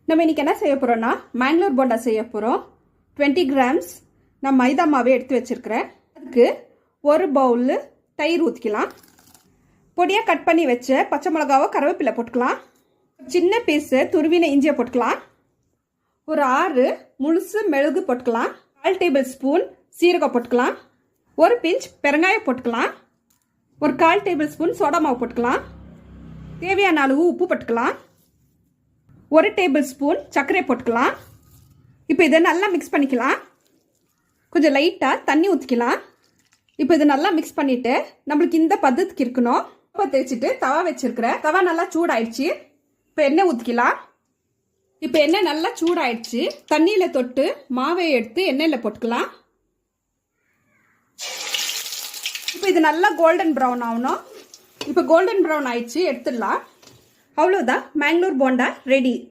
நம்ம இன்னைக்கு என்ன செய்ய போறோம்னா மேங்களூர் போண்டா செய்ய போறோம். 20 கிராம்ஸ் நான் மைதா மாவை எடுத்து வச்சிருக்கிறேன். அதுக்கு ஒரு பவுல் தயிர் ஊற்றிக்கலாம். பொடியாக கட் பண்ணி வச்ச பச்சை மிளகாவை கருவேப்பிலை போட்டுக்கலாம். சின்ன பீஸு துருவின இஞ்சியை போட்டுக்கலாம். ஒரு 6 முழுசு மெழுகு போட்டுக்கலாம். 1/4 டேபிள் ஸ்பூன் சீரகம் போட்டுக்கலாம். ஒரு பிஞ்ச் பெருங்காயம் போட்டுக்கலாம். ஒரு 1/4 டேபிள் ஸ்பூன் சோடா மாவு போட்டுக்கலாம். தேவையான அளவு உப்பு போட்டுக்கலாம். 1 டேபிள் ஸ்பூன் சர்க்கரை போட்டுக்கலாம். இப்போ இதை நல்லா மிக்ஸ் பண்ணிக்கலாம். கொஞ்சம் லைட்டாக தண்ணி ஊற்றிக்கலாம். இப்போ இதை நல்லா மிக்ஸ் பண்ணிவிட்டு நம்மளுக்கு இந்த பதத்துக்கு இருக்கணும். இப்போ தேய்ச்சிட்டு தவா வச்சுருக்கிறேன். தவா நல்லா சூடாயிடுச்சு. இப்போ எண்ணெய் ஊற்றிக்கலாம். இப்போ எண்ணெய் நல்லா சூடாயிடுச்சு. தண்ணியில் தொட்டு மாவை எடுத்து எண்ணெயில் போட்டுக்கலாம். இப்போ இது நல்லா கோல்டன் ப்ரௌன் ஆகணும். இப்போ கோல்டன் ப்ரௌன் ஆயிடுச்சு, எடுத்துடலாம். அவ்வளோதான், மேங்களூர் போண்டா ரெடி.